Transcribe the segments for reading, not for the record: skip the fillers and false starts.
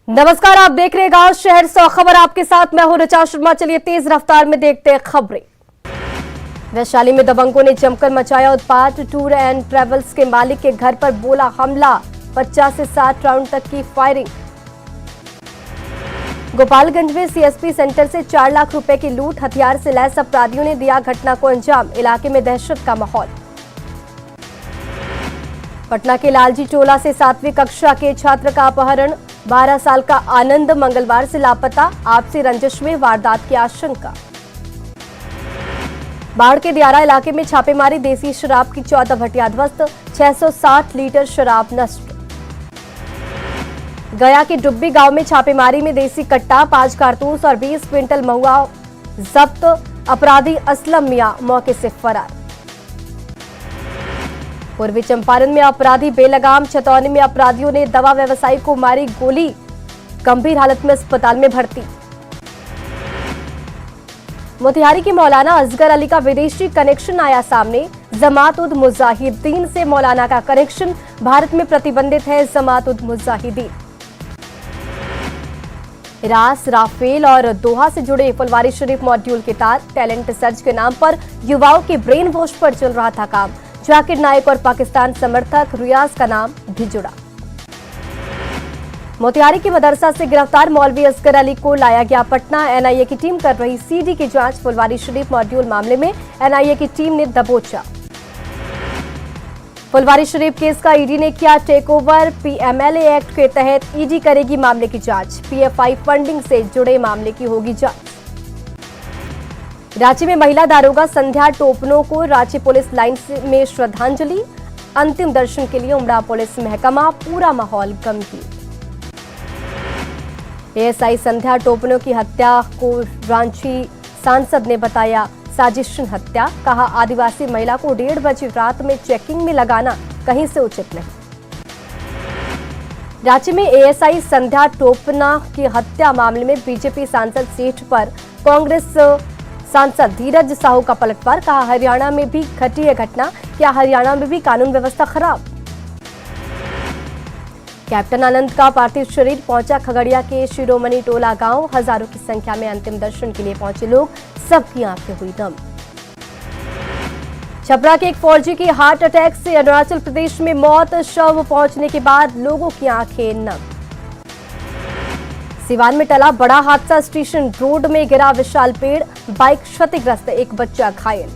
नमस्कार, आप देख रहे हैं गांव शहर 100 खबर। आपके साथ मैं हूं ऋचा शर्मा। चलिए तेज रफ्तार में देखते हैं खबरें। वैशाली में दबंगों ने जमकर मचाया उत्पात। टूर एंड ट्रेवल्स के मालिक के घर पर बोला हमला। 50 से 60 राउंड तक की फायरिंग। गोपालगंज में सीएसपी सेंटर से 4 लाख रुपए की लूट। हथियार से लैस अपराधियों ने दिया घटना को अंजाम। इलाके में दहशत का माहौल। पटना के लालजी टोला से 7वीं कक्षा के छात्र का अपहरण। 12 साल का आनंद मंगलवार से लापता। आपसी रंजिश में वारदात की आशंका। बाढ़ के दियारा इलाके में छापेमारी। देसी शराब की 14 भट्टियां ध्वस्त। 660 लीटर शराब नष्ट। गया के डुब्बी गांव में छापेमारी में देसी कट्टा, 5 कारतूस और 20 क्विंटल महुआ जब्त। अपराधी असलम मियां मौके से फरार। पूर्वी चंपारण में अपराधी बेलगाम। छतौनी में अपराधियों ने दवा व्यवसायी को मारी गोली। गंभीर हालत में अस्पताल में भर्ती। मोतिहारी के मौलाना असगर अली का विदेशी कनेक्शन आया सामने। जमात उद मुजाहिदीन से मौलाना का कनेक्शन। भारत में प्रतिबंधित है जमात उद मुजाहिदीन। इरास, राफेल और दोहा से जुड़े फुलवारी शरीफ मॉड्यूल के तार। टैलेंट सर्च के नाम पर युवाओं के ब्रेन वॉश पर चल रहा था काम। जाकिर नाइक और पाकिस्तान समर्थक रियाज का नाम भी जुड़ा। मोतिहारी के मदरसा से गिरफ्तार मौलवी असगर अली को लाया गया पटना। एनआईए की टीम कर रही सीडी की जांच। फुलवारी शरीफ मॉड्यूल मामले में एनआईए की टीम ने दबोचा। फुलवारी शरीफ केस का ईडी ने किया टेक ओवर। पीएमएलए एक्ट के तहत ईडी करेगी मामले की जांच। पीएफआई फंडिंग से जुड़े मामले की होगी जांच। रांची में महिला दारोगा संध्या टोपनो को रांची पुलिस लाइन में श्रद्धांजलि। अंतिम दर्शन के लिए उमड़ा पुलिस महकमा। पूरा माहौल गमगीन। एएसआई संध्या टोपनो की हत्या को रांची सांसद ने बताया साजिश हत्या। कहा आदिवासी महिला को 1:30 बजे रात में चेकिंग में लगाना कहीं से उचित नहीं। रांची में एएसआई संध्या टोपना की हत्या मामले में बीजेपी सांसद सीट पर कांग्रेस सांसद धीरज साहू का पलटवार। कहा हरियाणा में भी घटी है घटना। क्या हरियाणा में भी कानून व्यवस्था खराब? कैप्टन आनंद का पार्थिव शरीर पहुंचा खगड़िया के शिरोमणि टोला गांव। हजारों की संख्या में अंतिम दर्शन के लिए पहुंचे लोग। सबकी आंखें हुई नम। छपरा के एक फौजी की हार्ट अटैक से अरुणाचल प्रदेश में मौत। शव पहुंचने के बाद लोगों की आंखें नम। सिवान में टला बड़ा हादसा। स्टेशन रोड में गिरा विशाल पेड़। बाइक क्षतिग्रस्त, एक बच्चा घायल।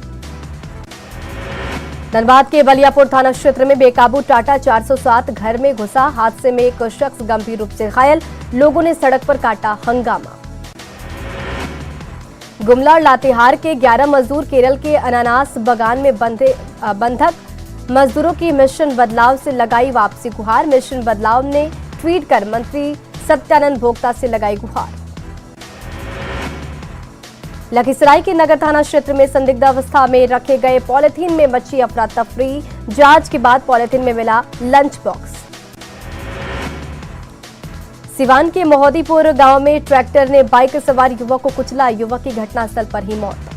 धनबाद के बलियापुर थाना क्षेत्र में बेकाबू टाटा 407 घर में घुसा। हादसे में एक शख्स गंभीर रूप से घायल। लोगों ने सड़क पर काटा हंगामा। गुमला और लातेहार के 11 मजदूर केरल के अनानास बागान में बंधक मजदूरों की मिशन बदलाव से लगाई वापसी गुहार। मिशन बदलाव ने ट्वीट कर मंत्री सत्यानंद भोक्ता से लगाई गुहार। लखीसराय के नगर थाना क्षेत्र में संदिग्ध अवस्था में रखे गए पॉलिथीन में मची अफरा तफरी। जांच के बाद पॉलिथीन में मिला लंच बॉक्स। सिवान के मोहदीपुर गांव में ट्रैक्टर ने बाइक सवार युवक को कुचला। युवक की घटनास्थल पर ही मौत।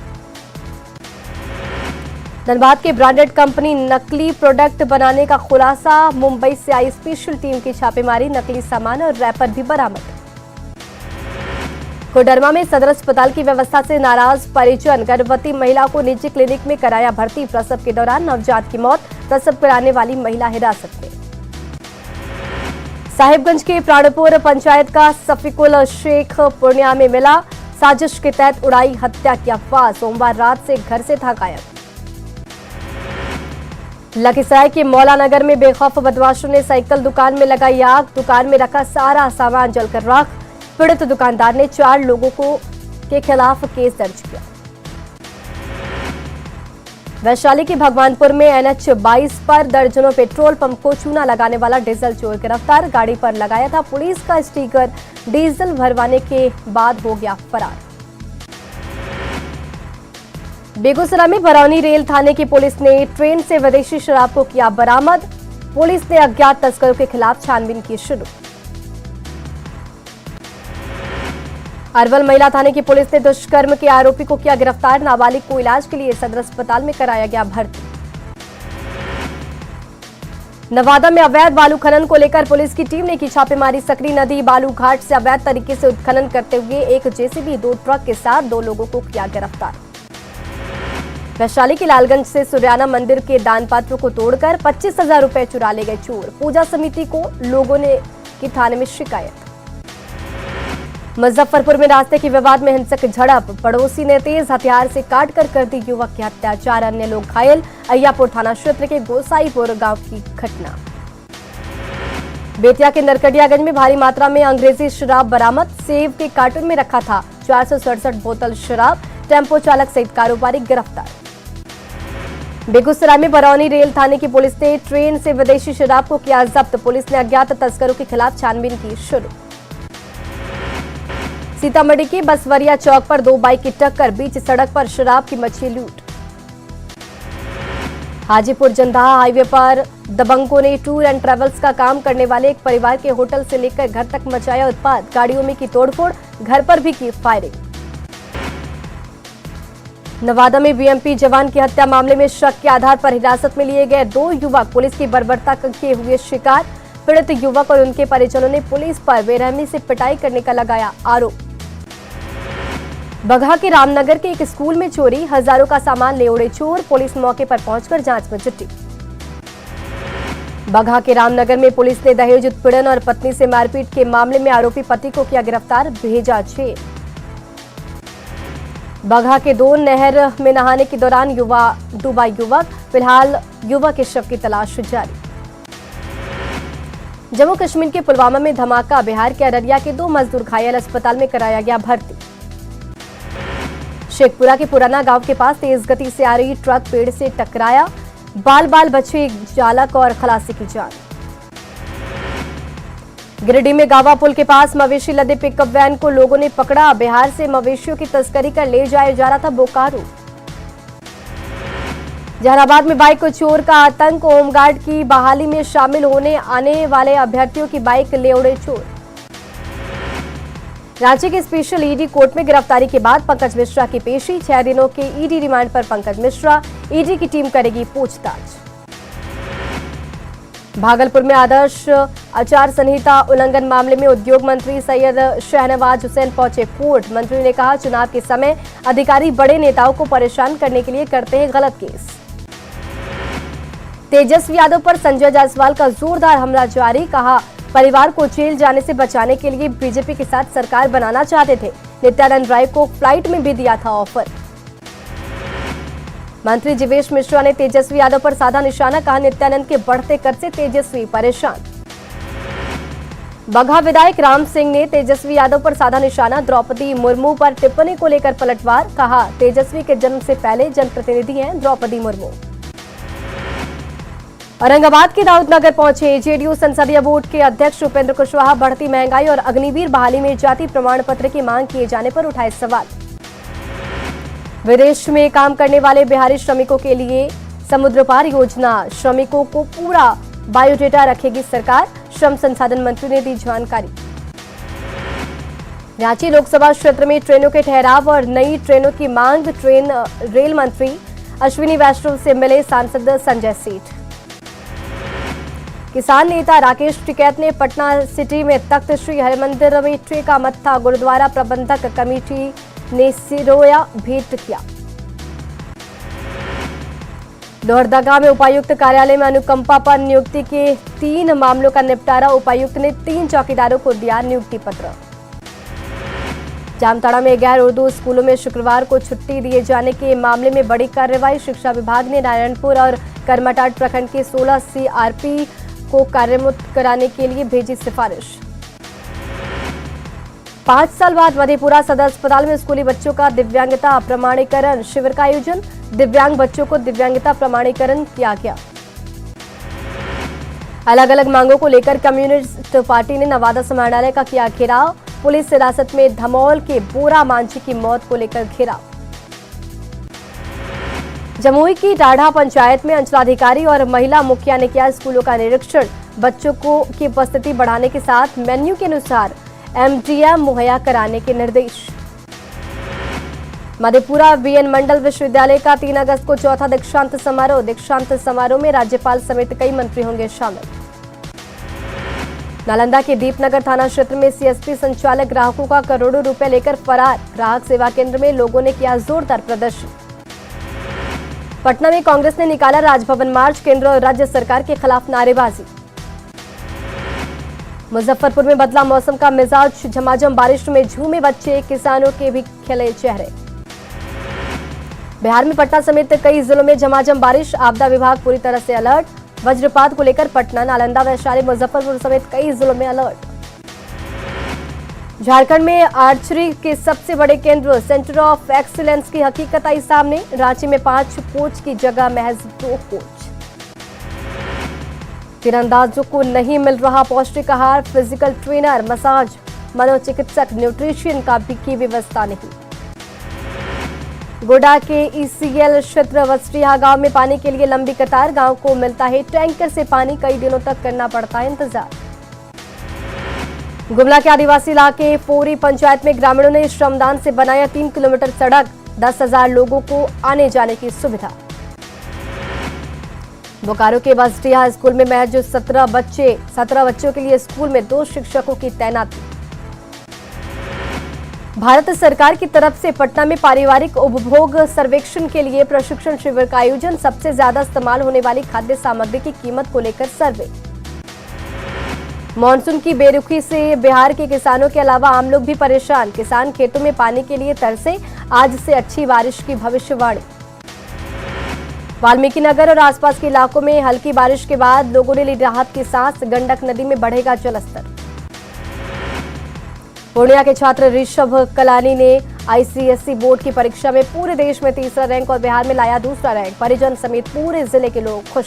धनबाद के ब्रांडेड कंपनी नकली प्रोडक्ट बनाने का खुलासा। मुंबई से आई स्पेशल टीम की छापेमारी। नकली सामान और रैपर भी बरामद। कोडरमा में सदर अस्पताल की व्यवस्था से नाराज परिजन। गर्भवती महिला को निजी क्लिनिक में कराया भर्ती। प्रसव के दौरान नवजात की मौत। प्रसव कराने वाली महिला हिरासत में। साहिबगंज के प्राणपुर पंचायत का सफीकुल शेख पूर्णिया में मिला। साजिश के तहत उड़ाई हत्या की अफवाह। सोमवार रात से घर से था गायब। लखीसराय के मौलानगर में बेखौफ बदमाशों ने साइकिल दुकान में लगाई आग। दुकान में रखा सारा सामान जलकर राख। पीड़ित दुकानदार ने 4 लोगों के खिलाफ केस दर्ज किया। वैशाली के भगवानपुर में एनएच 22 पर दर्जनों पेट्रोल पंप को चूना लगाने वाला डीजल चोर गिरफ्तार। गाड़ी पर लगाया था पुलिस का स्टिकर। डीजल भरवाने के बाद हो गया फरार। बेगूसराय में बरौनी रेल थाने की पुलिस ने ट्रेन से विदेशी शराब को किया बरामद। पुलिस ने अज्ञात तस्करों के खिलाफ छानबीन की शुरू। अरवल महिला थाने की पुलिस ने दुष्कर्म के आरोपी को किया गिरफ्तार। नाबालिग को इलाज के लिए सदर अस्पताल में कराया गया भर्ती। नवादा में अवैध बालू खनन को लेकर पुलिस की टीम ने की छापेमारी। सकरी नदी बालू घाट से अवैध तरीके से उत्खनन करते हुए एक जेसीबी 2 ट्रक के साथ 2 लोगों को किया गिरफ्तार। वैशाली के लालगंज से सुरयाना मंदिर के दान पात्र को तोड़कर 25,000 रुपए चुरा ले गए चोर। पूजा समिति को लोगों ने की थाने में शिकायत। मुजफ्फरपुर में रास्ते के विवाद में हिंसक झड़प। पड़ोसी ने तेज हथियार से काटकर कर दी युवक की हत्या। 4 अन्य लोग घायल। अय्यापुर थाना क्षेत्र के गोसाईपुर गांव की घटना। बेतिया के नरकटियागंज में भारी मात्रा में अंग्रेजी शराब बरामद। सेब के कार्टून में रखा था 467 बोतल शराब। टेम्पो चालक सहित कारोबारी गिरफ्तार। बेगूसराय में बरौनी रेल थाने की पुलिस ने ट्रेन से विदेशी शराब को किया जब्त। पुलिस ने अज्ञात तस्करों के खिलाफ छानबीन की शुरू। सीतामढ़ी के बसवरिया चौक पर 2 बाइक की टक्कर। बीच सड़क पर शराब की मची लूट। हाजीपुर जंदाहा हाईवे पर दबंगों ने टूर एंड ट्रेवल्स का काम करने वाले एक परिवार के होटल से लेकर घर तक मचाया उत्पात। गाड़ियों में की तोड़फोड़, घर पर भी की फायरिंग। नवादा में बीएमपी जवान की हत्या मामले में शक के आधार पर हिरासत में लिए गए 2 युवक पुलिस की बर्बरता के हुए शिकार। पीड़ित युवक और उनके परिजनों ने पुलिस पर बेरहमी से पिटाई करने का लगाया आरोप। बगहा के रामनगर के एक स्कूल में चोरी। हजारों का सामान ले उड़े चोर। पुलिस मौके पर पहुंचकर जांच में जुटी। बगहा के रामनगर में पुलिस ने दहेज उत्पीड़न और पत्नी से मारपीट के मामले में आरोपी पति को किया गिरफ्तार, भेजा जेल। बगहा के 2 नहर में नहाने के दौरान डूबा युवक। फिलहाल युवक के शव की तलाश जारी। जम्मू कश्मीर के पुलवामा में धमाका। बिहार के अररिया के 2 मजदूर घायल। अस्पताल में कराया गया भर्ती। शेखपुरा के पुराना गांव के पास तेज गति से आ रही ट्रक पेड़ से टकराया। बाल बाल बचे चालक और खलासी की जान। गिरिडीह में गावा पुल के पास मवेशी लदे पिकअप वैन को लोगों ने पकड़ा। बिहार से मवेशियों की तस्करी कर ले जाया जा रहा था बोकारो। जहानाबाद में बाइक को चोर का आतंक। होमगार्ड की बहाली में शामिल होने आने वाले अभ्यर्थियों की बाइक ले उड़े चोर। रांची के स्पेशल ईडी कोर्ट में गिरफ्तारी के बाद पंकज मिश्रा की पेशी। 6 दिनों के ईडी रिमांड पर पंकज मिश्रा। ईडी की टीम करेगी पूछताछ। भागलपुर में आदर्श आचार संहिता उल्लंघन मामले में उद्योग मंत्री सैयद शहनवाज हुसैन पहुंचे कोर्ट। मंत्री ने कहा, चुनाव के समय अधिकारी बड़े नेताओं को परेशान करने के लिए करते हैं गलत केस। तेजस्वी यादव पर संजय जायसवाल का जोरदार हमला जारी। कहा, परिवार को जेल जाने से बचाने के लिए बीजेपी के साथ सरकार बनाना चाहते थे। नित्यानंद राय को फ्लाइट में भी दिया था ऑफर। मंत्री जीवेश मिश्रा ने तेजस्वी यादव पर साधा निशाना। कहा, नित्यानंद के बढ़ते कर से तेजस्वी परेशान। बगहा विधायक राम सिंह ने तेजस्वी यादव पर साधा निशाना। द्रौपदी मुर्मू पर टिप्पणी को लेकर पलटवार। कहा, तेजस्वी के जन्म से पहले जनप्रतिनिधि हैं द्रौपदी मुर्मू। औरंगाबाद के दाऊदनगर पहुंचे जेडीयू संसदीय बोर्ड के अध्यक्ष उपेंद्र कुशवाहा। बढ़ती महंगाई और अग्निवीर बहाली में जाति प्रमाण पत्र की मांग किए जाने पर उठाए सवाल। विदेश में काम करने वाले बिहारी श्रमिकों के लिए समुद्र पार योजना। श्रमिकों को पूरा बायोडेटा रखेगी सरकार। श्रम संसाधन मंत्री ने दी जानकारी। रांची लोकसभा क्षेत्र में ट्रेनों के ठहराव और नई ट्रेनों की मांग। रेल मंत्री अश्विनी वैष्णव से मिले सांसद संजय सेठ। किसान नेता राकेश टिकैत ने पटना सिटी में तख्त श्री हरिमंदिर में ट्रे का मत्था गुरुद्वारा प्रबंधक कमेटी ने सिरोया भेंट किया। लोहरदगा में उपायुक्त कार्यालय में अनुकंपा पर नियुक्ति के 3 मामलों का निपटारा। उपायुक्त ने 3 चौकीदारों को दिया नियुक्ति पत्र। जामताड़ा में गैर उर्दू स्कूलों में शुक्रवार को छुट्टी दिए जाने के मामले में बड़ी कार्रवाई। शिक्षा विभाग ने नारायणपुर और करमाटाट प्रखंड के 16 सीआरपी को कार्यमुक्त कराने के लिए भेजी सिफारिश। 5 साल बाद मधेपुरा सदर अस्पताल में स्कूली बच्चों का दिव्यांगता प्रमाणीकरण शिविर का आयोजन। दिव्यांग बच्चों को दिव्यांगता प्रमाणीकरण किया गया। अलग अलग मांगों को लेकर कम्युनिस्ट पार्टी ने नवादा समाहरणालय का किया घेराव। पुलिस हिरासत में धमौल के बोरा मांझी की मौत को लेकर घेराव। जमुई की टाढ़ा पंचायत में अंचलाधिकारी और महिला मुखिया ने किया स्कूलों का निरीक्षण। बच्चों की उपस्थिति बढ़ाने के साथ मेन्यू के अनुसार एमडीएम मुहैया कराने के निर्देश। मधेपुरा वीएन मंडल विश्वविद्यालय का 3 अगस्त को चौथा दीक्षांत समारोह में राज्यपाल समेत कई मंत्री होंगे शामिल। नालंदा के दीपनगर थाना क्षेत्र में सीएसपी संचालक ग्राहकों का करोड़ों रुपए लेकर फरार। ग्राहक सेवा केंद्र में लोगों ने किया जोरदार प्रदर्शन। पटना में कांग्रेस ने निकाला राजभवन मार्च, केंद्र और राज्य सरकार के खिलाफ नारेबाजी। मुजफ्फरपुर में बदला मौसम का मिजाज, झमाझम बारिश में झूमे बच्चे, किसानों के भी खिले चेहरे। बिहार में पटना समेत कई जिलों में झमाझम बारिश, आपदा विभाग पूरी तरह से अलर्ट। वज्रपात को लेकर पटना, नालंदा, वैशाली, मुजफ्फरपुर समेत कई जिलों में अलर्ट। झारखंड में आर्चरी के सबसे बड़े केंद्र सेंटर ऑफ एक्सीलेंस की हकीकत आई सामने। रांची में 5 कोच की जगह महज 2 कोच। तीरंदाजों को नहीं मिल रहा पौष्टिक आहार, फिजिकल ट्रेनर, मसाज, मनोचिकित्सक, न्यूट्रिशन का भी की व्यवस्था नहीं। गोड्डा के ईसीएल क्षेत्र वस्त्रिया गांव में पानी के लिए लंबी कतार, गांव को मिलता है टैंकर से पानी, कई दिनों तक करना पड़ता है इंतजार। गुमला के आदिवासी इलाके पोरी पंचायत में ग्रामीणों ने श्रमदान से बनाया 3 किलोमीटर सड़क, 10,000 लोगों को आने जाने की सुविधा। बोकारो के वस्त्रिया स्कूल में महज 17 बच्चों के लिए स्कूल में 2 शिक्षकों की तैनाती। भारत सरकार की तरफ से पटना में पारिवारिक उपभोग सर्वेक्षण के लिए प्रशिक्षण शिविर का आयोजन। सबसे ज्यादा इस्तेमाल होने वाली खाद्य सामग्री की कीमत को लेकर सर्वे। मानसून की बेरुखी से बिहार के किसानों के अलावा आम लोग भी परेशान, किसान खेतों में पानी के लिए तरसे, आज से अच्छी बारिश की भविष्यवाणी। वाल्मीकि नगर और आसपास के इलाकों में हल्की बारिश के बाद लोगों ने ली राहत की सांस, गंडक नदी में बढ़ेगा जलस्तर। पूर्णिया के छात्र ऋषभ कलानी ने आईसीएसई बोर्ड की परीक्षा में पूरे देश में 3रा रैंक और बिहार में लाया 2रा रैंक। परिजन समेत पूरे जिले के लोग खुश।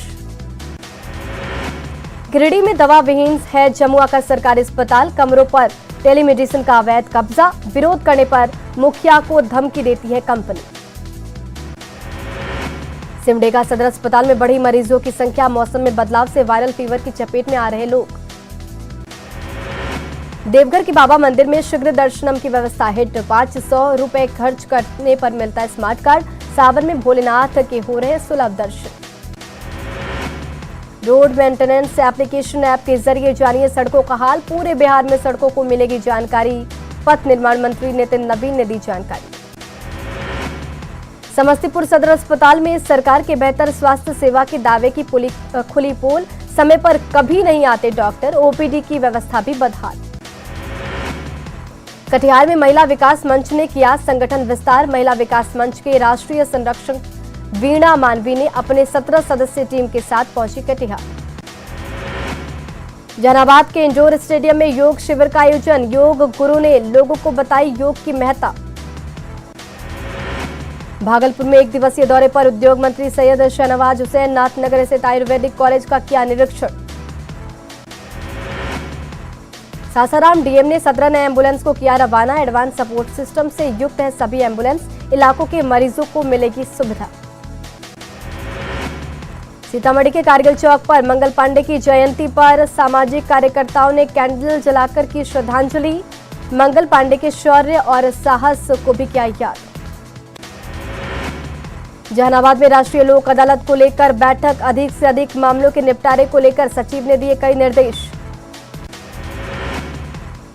गिरिडीह में दवा विहीन है जमुआ का सरकारी अस्पताल, कमरों पर टेलीमेडिसिन का अवैध कब्जा, विरोध करने पर मुखिया को धमकी देती है कंपनी। सिमडेगा सदर अस्पताल में बढ़ी मरीजों की संख्या, मौसम में बदलाव से वायरल फीवर की चपेट में आ रहे लोग। देवघर के बाबा मंदिर में शीघ्र दर्शनम की व्यवस्था हिट, 500 रुपए खर्च करने पर मिलता है स्मार्ट कार्ड। सावन में भोलेनाथ के हो रहे सुलभ दर्शन। रोड मेंटेनेंस एप्लीकेशन ऐप के जरिए जानिए सड़कों का हाल, पूरे बिहार में सड़कों को मिलेगी जानकारी। पथ निर्माण मंत्री नितिन नवीन ने दी जानकारी। समस्तीपुर सदर अस्पताल में सरकार के बेहतर स्वास्थ्य सेवा के दावे की खुली पोल, समय पर कभी नहीं आते डॉक्टर, ओपीडी की व्यवस्था भी बदहाल। कटिहार में महिला विकास मंच ने किया संगठन विस्तार, महिला विकास मंच के राष्ट्रीय संरक्षक वीणा मानवी ने अपने 17 सदस्यीय टीम के साथ पहुंची कटिहार। जहानाबाद के इंडोर स्टेडियम में योग शिविर का आयोजन, योग गुरु ने लोगों को बताई योग की महत्ता। भागलपुर में 1 दिवसीय दौरे पर उद्योग मंत्री सैयद शहनवाज हुसैन नाथनगर स्थित आयुर्वेदिक कॉलेज का किया निरीक्षण। सासाराम डीएम ने 17 नए एम्बुलेंस को किया रवाना, एडवांस सपोर्ट सिस्टम से युक्त है सभी एम्बुलेंस, इलाकों के मरीजों को मिलेगी सुविधा। सीतामढ़ी के कारगिल चौक पर मंगल पांडे की जयंती पर सामाजिक कार्यकर्ताओं ने कैंडल जलाकर की श्रद्धांजलि, मंगल पांडे के शौर्य और साहस को भी किया याद। जहानाबाद में राष्ट्रीय लोक अदालत को लेकर बैठक, अधिक से अधिक मामलों के निपटारे को लेकर सचिव ने दिए कई निर्देश।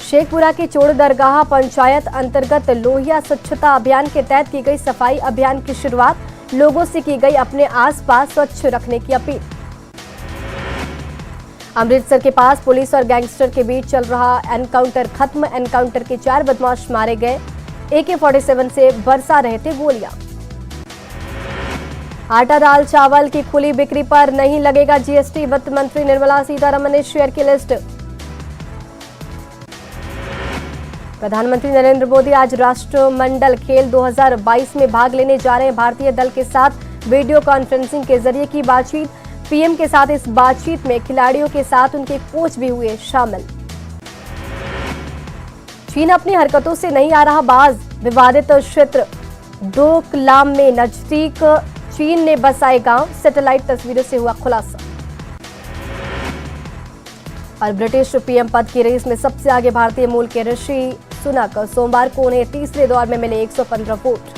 शेखपुरा की चोड़ दरगाह पंचायत अंतर्गत लोहिया स्वच्छता अभियान के तहत की गई सफाई अभियान की शुरुआत, लोगों से की गई अपने आसपास स्वच्छ रखने की अपील। अमृतसर के पास पुलिस और गैंगस्टर के बीच चल रहा एनकाउंटर खत्म, एनकाउंटर के 4 बदमाश मारे गए, AK-47 से बरसा रहे थे गोलियां। आटा दाल चावल की खुली बिक्री पर नहीं लगेगा जीएसटी, वित्त मंत्री निर्मला सीतारमण ने शेयर की लिस्ट। प्रधानमंत्री नरेंद्र मोदी आज राष्ट्रमंडल खेल 2022 में भाग लेने जा रहे हैं। भारतीय दल के साथ वीडियो कॉन्फ्रेंसिंग के जरिए की बातचीत, पीएम के साथ इस बातचीत में खिलाड़ियों के साथ उनके कोच भी हुए शामिल। चीन अपनी हरकतों से नहीं आ रहा बाज, विवादित क्षेत्र डोकलाम में नजदीक चीन ने बसाए गांव, सैटेलाइट तस्वीरों से हुआ खुलासा। और ब्रिटिश पीएम पद की रेस में सबसे आगे भारतीय मूल के ऋषि सुनक, सोमवार को उन्हें तीसरे दौर में मिले 115 वोट।